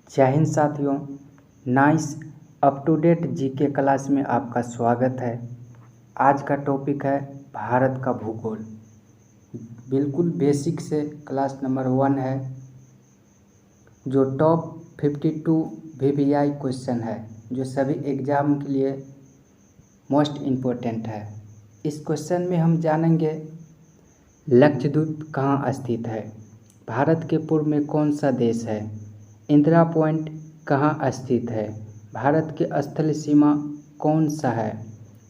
जय हिंद साथियों, nice up to date GK class में आपका स्वागत है। आज का टॉपिक है भारत का भूगोल। बिल्कुल बेसिक से क्लास नंबर 1 है, जो टॉप 52 VVI क्वेश्चन है, जो सभी एग्ज़ाम के लिए मोस्ट इम्पोर्टेंट है। इस क्वेश्चन में हम जानेंगे लक्षद्वीप कहाँ स्थित है, भारत के पूर्व में कौन सा देश है, इंदिरा पॉइंट कहाँ स्थित है, भारत की स्थल सीमा कौन सा है,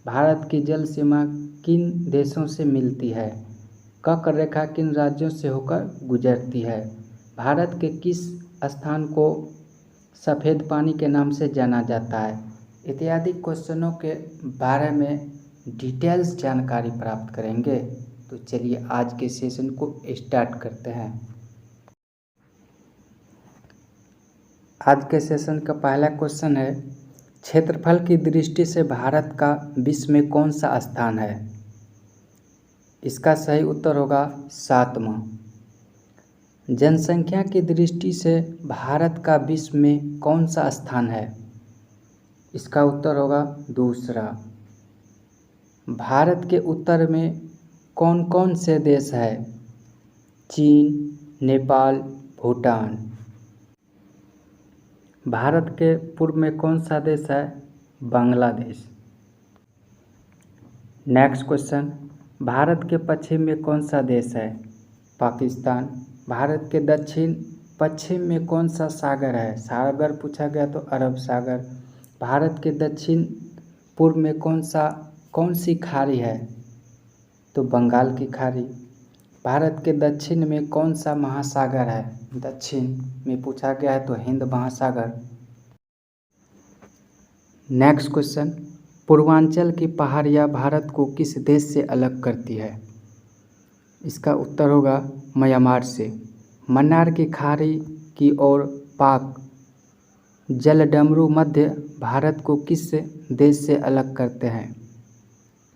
भारत की जल सीमा किन देशों से मिलती है, कर्क रेखा किन राज्यों से होकर गुजरती है, भारत के किस स्थान को सफ़ेद पानी के नाम से जाना जाता है, इत्यादि क्वेश्चनों के बारे में डिटेल्स जानकारी प्राप्त करेंगे। तो चलिए आज के सेशन को स्टार्ट करते हैं। आज के सेशन का पहला क्वेश्चन है, क्षेत्रफल की दृष्टि से भारत का विश्व में कौन सा स्थान है। इसका सही उत्तर होगा 7वां। जनसंख्या की दृष्टि से भारत का विश्व में कौन सा स्थान है। इसका उत्तर होगा दूसरा। भारत के उत्तर में कौन कौन से देश है। चीन, नेपाल, भूटान। भारत के पूर्व में कौन सा देश है। बांग्लादेश। नेक्स्ट क्वेश्चन, भारत के पश्चिम में कौन सा देश है। पाकिस्तान। भारत के दक्षिण पश्चिम में कौन सा सागर है। सागर पूछा गया तो अरब सागर। भारत के दक्षिण पूर्व में कौन सी खाड़ी है, तो बंगाल की खाड़ी। भारत के दक्षिण में कौन सा महासागर है। दक्षिण में पूछा गया है तो हिंद महासागर। नेक्स्ट क्वेश्चन, पूर्वांचल की पहाड़ियाँ भारत को किस देश से अलग करती है। इसका उत्तर होगा म्यांमार से। मन्नार की खाड़ी की ओर पाक जलडमरू मध्य भारत को किस देश से अलग करते हैं।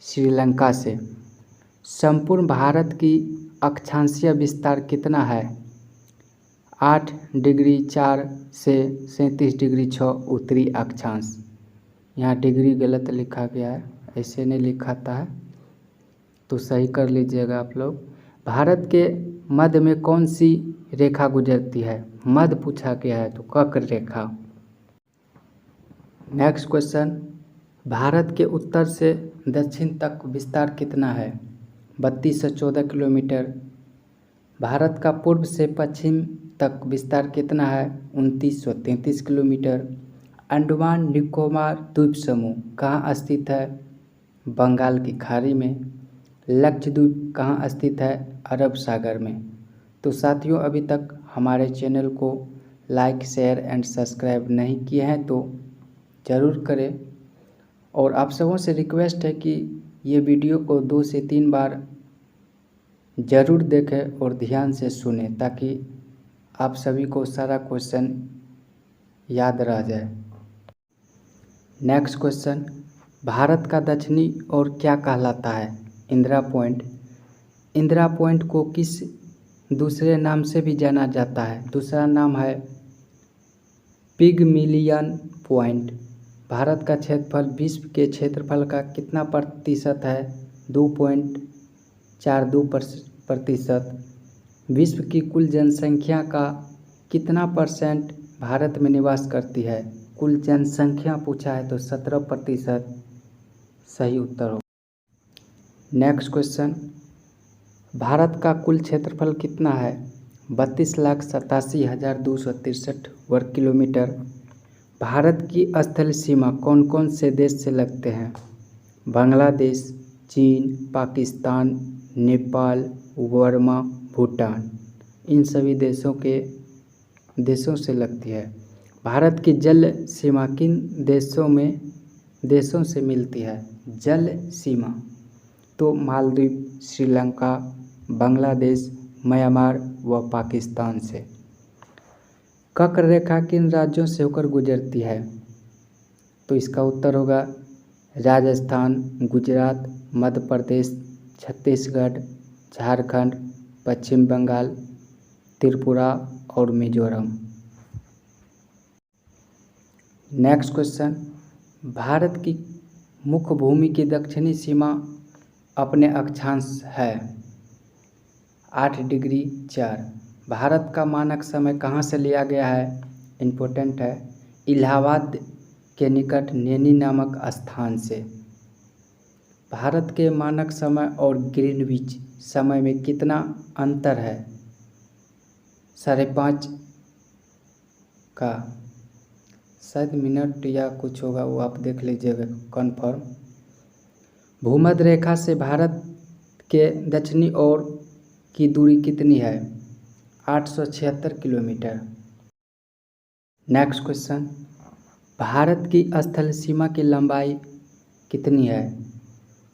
श्रीलंका से। संपूर्ण भारत की अक्षांशीय विस्तार कितना है। 8 डिग्री 4 से 37 डिग्री 6 उत्तरी अक्षांश। यहाँ डिग्री गलत लिखा गया है, ऐसे नहीं लिखाता है, तो सही कर लीजिएगा आप लोग। भारत के मध्य में कौन सी रेखा गुजरती है। मध्य पूछा गया है तो कर्क रेखा। नेक्स्ट क्वेश्चन, भारत के उत्तर से दक्षिण तक विस्तार कितना है। 3214 किलोमीटर। भारत का पूर्व से पश्चिम तक विस्तार कितना है। 2933 किलोमीटर। अंडमान निकोबार द्वीप समूह कहाँ स्थित है। बंगाल की खाड़ी में। लक्षद्वीप कहाँ स्थित है। अरब सागर में। तो साथियों, अभी तक हमारे चैनल को लाइक शेयर एंड सब्सक्राइब नहीं किए हैं तो ज़रूर करें, और आप सबों से रिक्वेस्ट है कि ये वीडियो को 2 से 3 बार ज़रूर देखें और ध्यान से सुने, ताकि आप सभी को सारा क्वेश्चन याद रह जाए। नेक्स्ट क्वेश्चन, भारत का दक्षिणी ओर क्या कहलाता है। इंदिरा पॉइंट। इंदिरा पॉइंट को किस दूसरे नाम से भी जाना जाता है। दूसरा नाम है पिगमिलियन पॉइंट। भारत का क्षेत्रफल विश्व के क्षेत्रफल का कितना प्रतिशत है। 2.42%। विश्व की कुल जनसंख्या का कितना % भारत में निवास करती है। कुल जनसंख्या पूछा है तो 17% सही उत्तर हो। नेक्स्ट क्वेश्चन, भारत का कुल क्षेत्रफल कितना है। 32,87,263 वर्ग किलोमीटर। भारत की स्थल सीमा कौन कौन से देश से लगते हैं। बांग्लादेश, चीन, पाकिस्तान, नेपाल, बर्मा, भूटान। इन सभी देशों से लगती है। भारत की जल सीमा किन देशों से मिलती है। जल सीमा तो मालदीव, श्रीलंका, बांग्लादेश, म्यांमार व पाकिस्तान से। कर्क रेखा किन राज्यों से होकर गुजरती है। तो इसका उत्तर होगा राजस्थान, गुजरात, मध्य प्रदेश, छत्तीसगढ़, झारखंड, पश्चिम बंगाल, त्रिपुरा और मिजोरम। नेक्स्ट क्वेश्चन, भारत की मुख्य भूमि की दक्षिणी सीमा अपने अक्षांश है 8°4। भारत का मानक समय कहाँ से लिया गया है? इम्पोर्टेंट है, इलाहाबाद के निकट नैनी नामक स्थान से। भारत के मानक समय और ग्रीनविच समय में कितना अंतर है? 5.5 का, शायद मिनट या कुछ होगा, वो आप देख लीजिएगा कन्फर्म। भूमध्य रेखा से भारत के दक्षिणी ओर की दूरी कितनी है? 876 किलोमीटर। नेक्स्ट क्वेश्चन, भारत की स्थल सीमा की लंबाई कितनी है?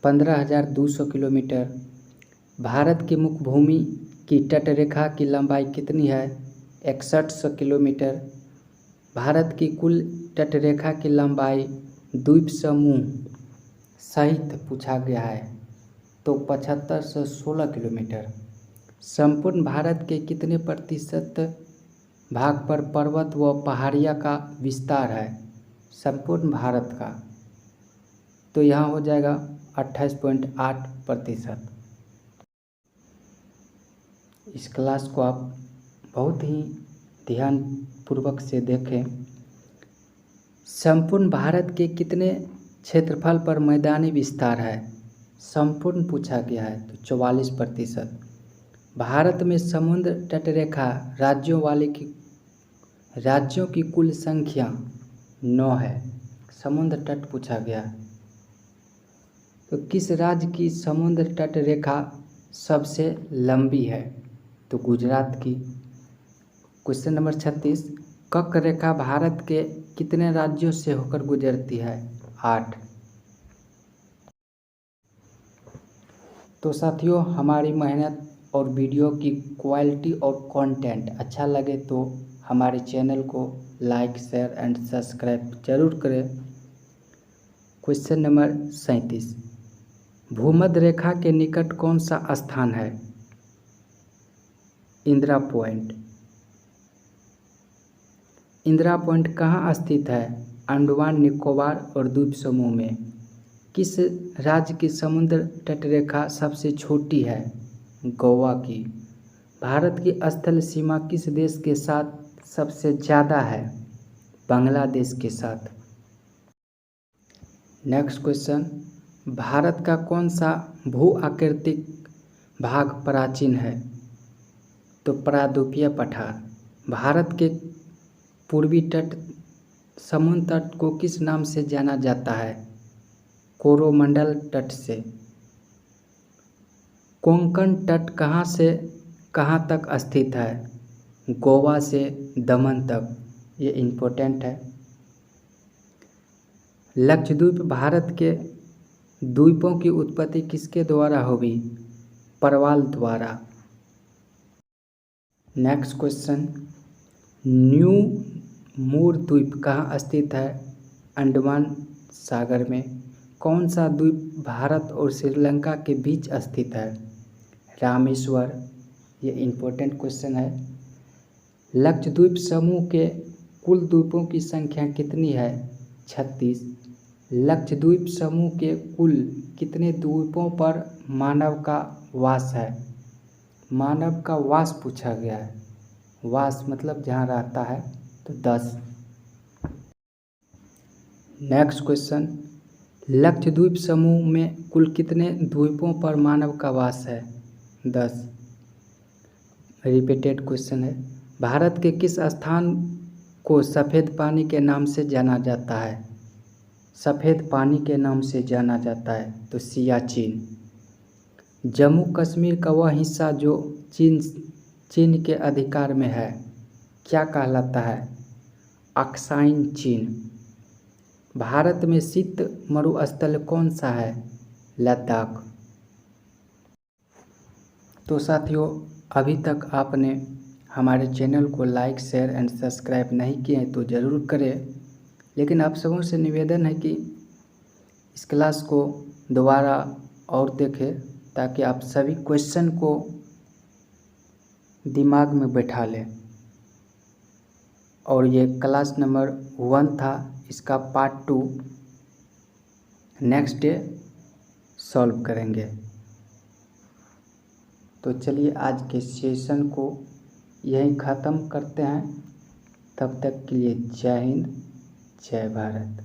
15,200 किलोमीटर। भारत की मुख्य भूमि की तटरेखा की लंबाई कितनी है? 6100 किलोमीटर। भारत की कुल तटरेखा की लंबाई द्वीप समूह सहित पूछा गया है तो 7516 किलोमीटर। संपूर्ण भारत के कितने प्रतिशत भाग पर पर्वत व पहाड़ियाँ का विस्तार है? संपूर्ण भारत का, तो यहाँ हो जाएगा 28.8%। इस क्लास को आप बहुत ही ध्यानपूर्वक से देखें। संपूर्ण भारत के कितने क्षेत्रफल पर मैदानी विस्तार है? संपूर्ण पूछा गया है तो 44%। भारत में समुद्र तटरेखा राज्यों की कुल संख्या 9 है। समुद्र तट पूछा गया, तो किस राज्य की समुद्र तट रेखा सबसे लंबी है? तो गुजरात की। क्वेश्चन नंबर 36, कर्क रेखा भारत के कितने राज्यों से होकर गुजरती है? 8। तो साथियों, हमारी मेहनत और वीडियो की क्वालिटी और कंटेंट अच्छा लगे तो हमारे चैनल को लाइक, शेयर एंड सब्सक्राइब जरूर करें। क्वेश्चन नंबर 37, भूमध्य रेखा के निकट कौन सा स्थान है? इंदिरा पॉइंट। इंदिरा पॉइंट कहाँ स्थित है? अंडमान निकोबार और द्वीप समूह में। किस राज्य की समुद्र तटरेखा सबसे छोटी है? गोवा की। भारत की स्थल सीमा किस देश के साथ सबसे ज़्यादा है? बांग्लादेश के साथ। नेक्स्ट क्वेश्चन, भारत का कौन सा भू आकृतिक भाग प्राचीन है? तो प्रायद्वीपीय पठार। भारत के पूर्वी तट समुद्र तट को किस नाम से जाना जाता है? कोरोमंडल तट से। कोंकण तट कहाँ से कहाँ तक स्थित है? गोवा से दमन तक। ये इम्पोर्टेंट है। लक्षद्वीप भारत के द्वीपों की उत्पत्ति किसके द्वारा हुई? परवाल द्वारा। नेक्स्ट क्वेश्चन, न्यू मूर द्वीप कहाँ स्थित है? अंडमान सागर में। कौन सा द्वीप भारत और श्रीलंका के बीच स्थित है? रामेश्वर। ये इम्पोर्टेंट क्वेश्चन है। लक्षद्वीप समूह के कुल द्वीपों की संख्या कितनी है? 36। लक्षद्वीप समूह के कुल कितने द्वीपों पर मानव का वास है? मानव का वास पूछा गया है। वास मतलब जहाँ रहता है, तो 10। नेक्स्ट क्वेश्चन, लक्षद्वीप समूह में कुल कितने द्वीपों पर मानव का वास है? 10। रिपीटेड क्वेश्चन है। भारत के किस स्थान को सफ़ेद पानी के नाम से जाना जाता है? सफ़ेद पानी के नाम से जाना जाता है, तो सियाचिन। जम्मू कश्मीर का वह हिस्सा जो चीन के अधिकार में है क्या कहलाता है? अक्साइन चीन। भारत में शीत मरुस्थल कौन सा है? लद्दाख। तो साथियों, अभी तक आपने हमारे चैनल को लाइक, शेयर एंड सब्सक्राइब नहीं किए हैं तो ज़रूर करें। लेकिन आप सबों से निवेदन है कि इस क्लास को दोबारा और देखें ताकि आप सभी क्वेश्चन को दिमाग में बैठा लें। और ये क्लास नंबर 1 था। इसका पार्ट 2 नेक्स्ट डे सॉल्व करेंगे। तो चलिए आज के सेशन को यहीं ख़त्म करते हैं। तब तक के लिए जय हिंद, जय भारत।